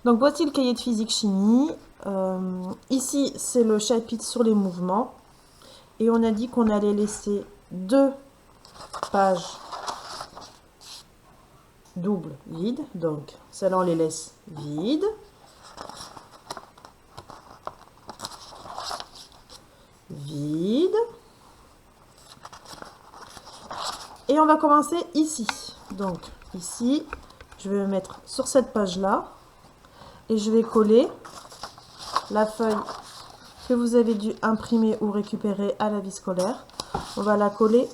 Donc voici le cahier de physique-chimie. Ici, c'est le chapitre sur les mouvements. Et on a dit qu'on allait laisser 2 pages doubles vides. Donc, celles-là, on les laisse vides. Vide. Et on va commencer ici. Donc, ici, je vais me mettre sur cette page-là. Et je vais coller la feuille que vous avez dû imprimer ou récupérer à la vie scolaire. On va la coller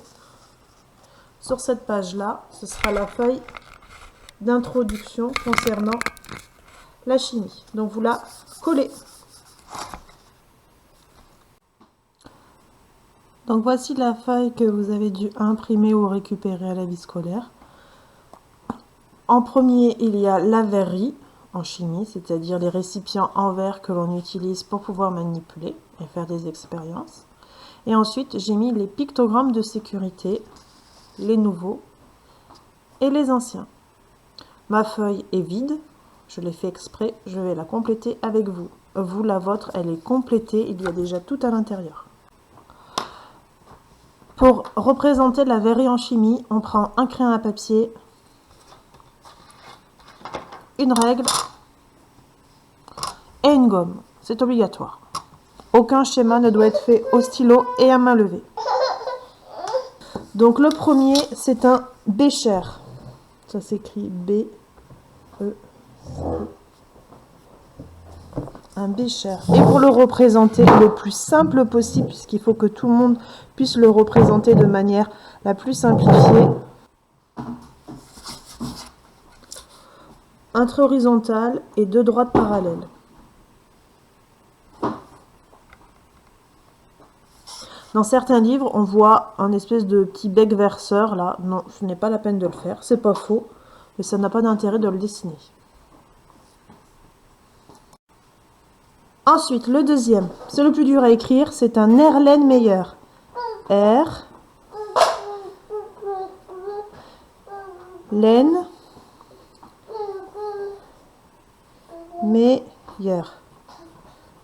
sur cette page-là. Ce sera la feuille d'introduction concernant la chimie. Donc vous la collez. Donc voici la feuille que vous avez dû imprimer ou récupérer à la vie scolaire. En premier, il y a la verrerie en chimie, c'est-à-dire les récipients en verre que l'on utilise pour pouvoir manipuler et faire des expériences. Et ensuite, j'ai mis les pictogrammes de sécurité, les nouveaux et les anciens. Ma feuille est vide, je l'ai fait exprès, je vais la compléter avec vous. Vous, la vôtre, elle est complétée, il y a déjà tout à l'intérieur. Pour représenter la verrerie en chimie, on prend un crayon à papier, une règle et une gomme. C'est obligatoire. Aucun schéma ne doit être fait au stylo et à main levée. Donc le premier, c'est un bécher. Ça s'écrit B, E, C. Un bécher. Et pour le représenter le plus simple possible, puisqu'il faut que tout le monde puisse le représenter de manière la plus simplifiée, un trait horizontal et 2 droites parallèles. Dans certains livres, on voit un espèce de petit bec verseur là. Non, ce n'est pas la peine de le faire, c'est pas faux, mais ça n'a pas d'intérêt de le dessiner. Ensuite, le deuxième, c'est le plus dur à écrire, c'est un Erlenmeyer. R, Len, Meyer.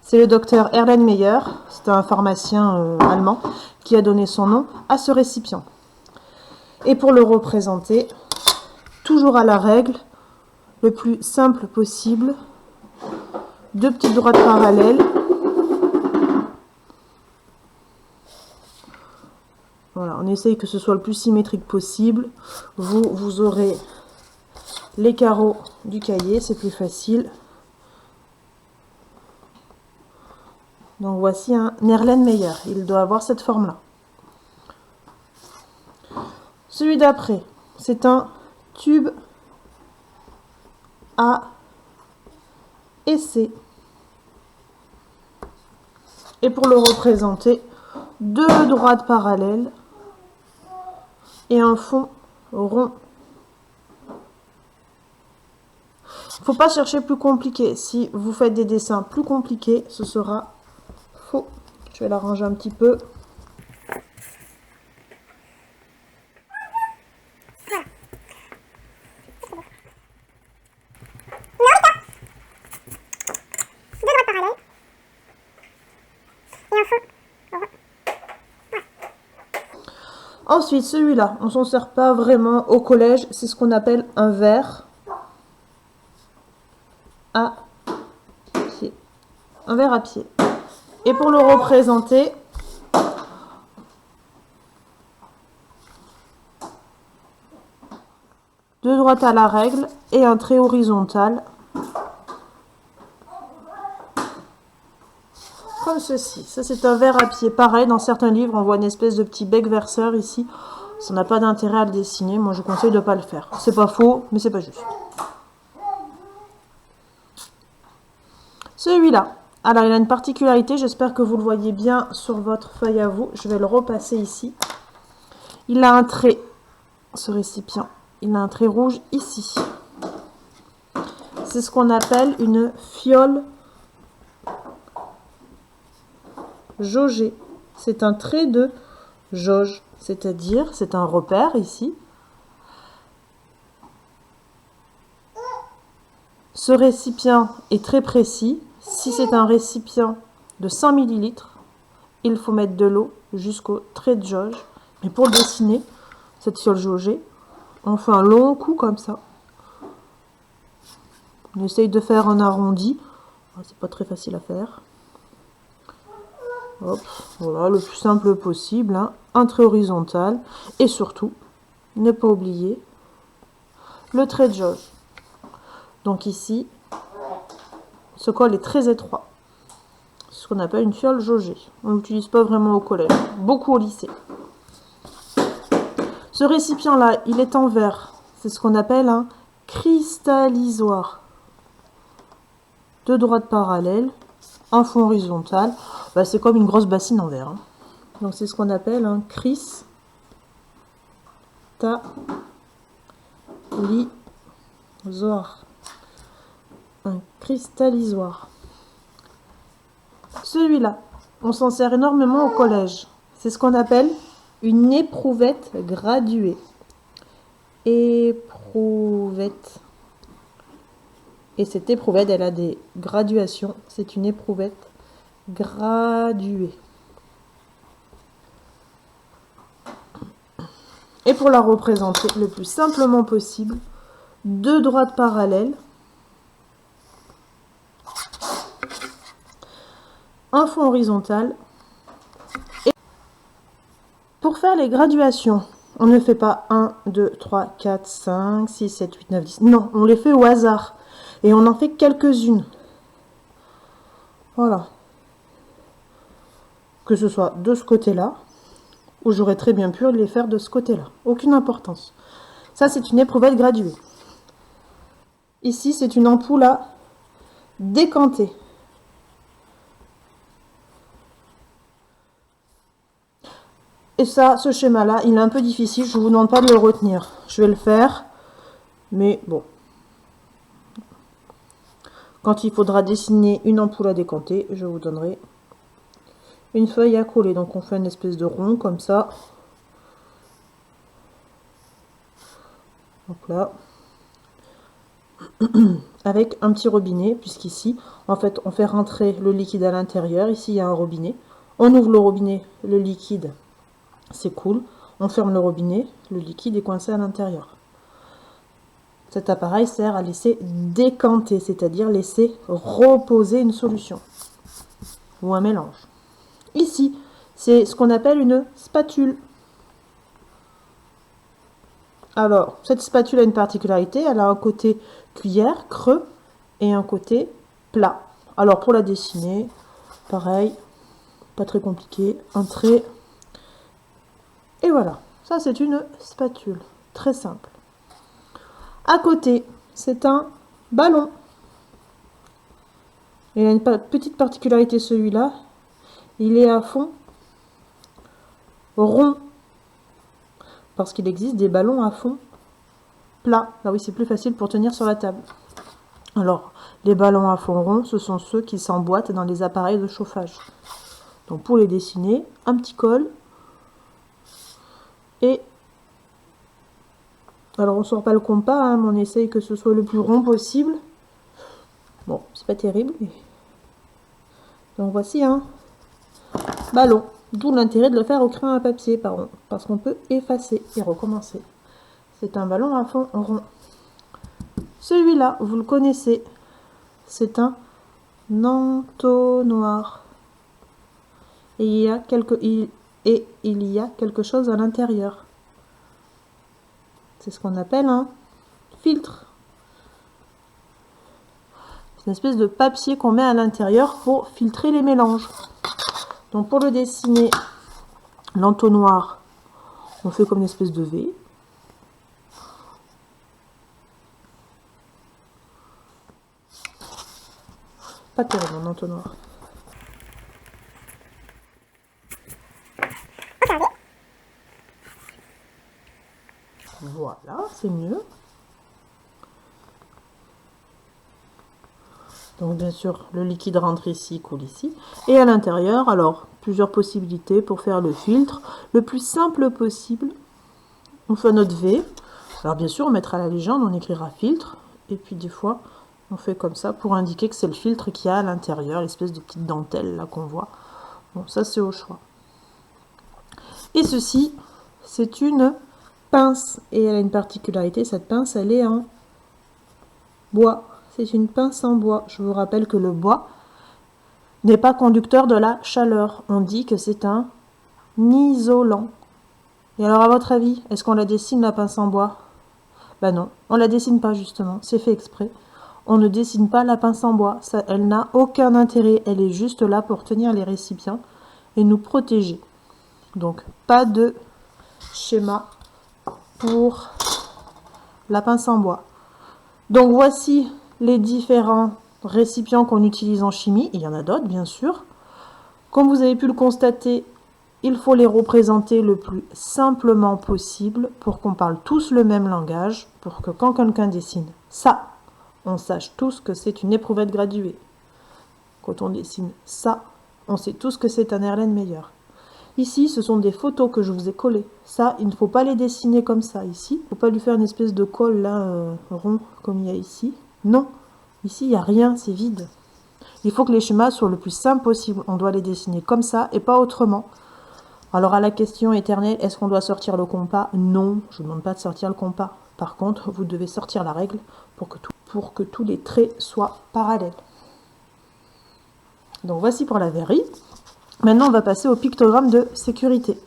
C'est le docteur Erlenmeyer, c'est un pharmacien allemand, qui a donné son nom à ce récipient. Et pour le représenter, toujours à la règle, le plus simple possible, 2 petites droites parallèles. Voilà, on essaye que ce soit le plus symétrique possible. Vous aurez les carreaux du cahier, c'est plus facile. Donc voici un Erlenmeyer, il doit avoir cette forme-là. Celui d'après, c'est un tube A et C. Et pour le représenter, 2 droites parallèles et un fond rond. Il ne faut pas chercher plus compliqué. Si vous faites des dessins plus compliqués, ce sera faux. Je vais l'arranger un petit peu. Ensuite, celui-là, on s'en sert pas vraiment au collège. C'est ce qu'on appelle un verre à pied. Un verre à pied. Et pour le représenter, deux droites à la règle et un trait horizontal. Comme ceci. Ça, c'est un verre à pied. Pareil, dans certains livres, on voit une espèce de petit bec verseur ici. Ça n'a pas d'intérêt à le dessiner. Moi, je conseille de ne pas le faire. C'est pas faux, mais c'est pas juste. Celui-là. Alors, il a une particularité. J'espère que vous le voyez bien sur votre feuille à vous. Je vais le repasser ici. Il a un trait, ce récipient. Il a un trait rouge ici. C'est ce qu'on appelle une fiole jaugée. C'est un trait de jauge, c'est-à-dire c'est un repère ici. Ce récipient est très précis. Si c'est un récipient de 100 ml, il faut mettre de l'eau jusqu'au trait de jauge. Et pour dessiner cette fiole jaugée, on fait un long coup comme ça. On essaye de faire un arrondi. C'est pas très facile à faire. Hop, voilà, le plus simple possible. Hein. Un trait horizontal. Et surtout, ne pas oublier le trait de jauge. Donc ici, ce col est très étroit. C'est ce qu'on appelle une fiole jaugée. On n'utilise pas vraiment au collège, beaucoup au lycée. Ce récipient-là, il est en verre. C'est ce qu'on appelle un cristallisoire. Deux droites parallèles, un fond horizontal. Bah, c'est comme une grosse bassine en verre. Hein. Donc c'est ce qu'on appelle un cristallisoire. Un cristallisoire. Celui-là, on s'en sert énormément au collège. C'est ce qu'on appelle une éprouvette graduée. Éprouvette. Et cette éprouvette, elle a des graduations. C'est une éprouvette graduée. Et pour la représenter le plus simplement possible, deux droites parallèles, un fond horizontal. Et pour faire les graduations, on ne fait pas 1, 2, 3, 4, 5, 6, 7, 8, 9, 10. Non, on les fait au hasard. Et on en fait quelques-unes. Voilà. Que ce soit de ce côté-là, ou j'aurais très bien pu les faire de ce côté-là. Aucune importance. Ça, c'est une éprouvette graduée. Ici, c'est une ampoule à décanter. Et ça, ce schéma-là, il est un peu difficile. Je ne vous demande pas de le retenir. Je vais le faire. Mais bon. Quand il faudra dessiner une ampoule à décanter, je vous donnerai une feuille à coller. Donc on fait une espèce de rond comme ça. Donc là. Avec un petit robinet, puisqu'ici, en fait, on fait rentrer le liquide à l'intérieur. Ici, il y a un robinet. On ouvre le robinet, le liquide s'écoule. On ferme le robinet, le liquide est coincé à l'intérieur. Cet appareil sert à laisser décanter, c'est-à-dire laisser reposer une solution ou un mélange. Ici, c'est ce qu'on appelle une spatule. Alors, cette spatule a une particularité, elle a un côté cuillère, creux, et un côté plat. Alors, pour la dessiner, pareil, pas très compliqué, un trait, et voilà. Ça, c'est une spatule, très simple. À côté, c'est un ballon. Il a une petite particularité, celui-là, il est à fond rond. Parce qu'il existe des ballons à fond plat. Ah oui, c'est plus facile pour tenir sur la table. Alors, les ballons à fond rond, ce sont ceux qui s'emboîtent dans les appareils de chauffage. Donc, pour les dessiner, un petit col. Et, alors on ne sort pas le compas, hein, mais on essaye que ce soit le plus rond possible. Bon, c'est pas terrible. Mais... donc, voici un ballon. D'où l'intérêt de le faire au crayon à papier, parce qu'on peut effacer et recommencer. C'est un ballon à fond rond. Celui-là, vous le connaissez, c'est un entonnoir. Et il y a quelque chose à l'intérieur. C'est ce qu'on appelle un filtre. C'est une espèce de papier qu'on met à l'intérieur pour filtrer les mélanges. Donc pour le dessiner, l'entonnoir, on fait comme une espèce de V. Pas terrible un entonnoir. Voilà, c'est mieux. Donc bien sûr, le liquide rentre ici, coule ici. Et à l'intérieur, alors, plusieurs possibilités pour faire le filtre. Le plus simple possible, on fait notre V. Alors bien sûr, on mettra la légende, on écrira filtre. Et puis des fois, On fait comme ça pour indiquer que c'est le filtre qu'il y a à l'intérieur, l'espèce de petite dentelle là qu'on voit. Bon, ça c'est au choix. Et ceci, c'est une pince. Et elle a une particularité, cette pince, elle est en bois. C'est une pince en bois. Je vous rappelle que le bois n'est pas conducteur de la chaleur. On dit que c'est un isolant. Et alors, à votre avis, est-ce qu'on la dessine, la pince en bois? Ben non, on la dessine pas justement, c'est fait exprès. On ne dessine pas la pince en bois, ça, elle n'a aucun intérêt, elle est juste là pour tenir les récipients et nous protéger. Donc, pas de schéma pour la pince en bois. Donc, voici les différents récipients qu'on utilise en chimie. Il y en a d'autres, bien sûr. Comme vous avez pu le constater, il faut les représenter le plus simplement possible pour qu'on parle tous le même langage, pour que quand quelqu'un dessine ça, on sache tous que c'est une éprouvette graduée. Quand on dessine ça, on sait tous que c'est un Erlenmeyer. Ici, ce sont des photos que je vous ai collées. Ça, il ne faut pas les dessiner comme ça ici. Il ne faut pas lui faire une espèce de colle là, rond, comme il y a ici. Non, ici, il n'y a rien, c'est vide. Il faut que les schémas soient le plus simples possible. On doit les dessiner comme ça et pas autrement. Alors à la question éternelle, est-ce qu'on doit sortir le compas? Non, je ne demande pas de sortir le compas. Par contre, vous devez sortir la règle pour que tous les traits soient parallèles. Donc voici pour la verrerie. Maintenant, on va passer au pictogramme de sécurité.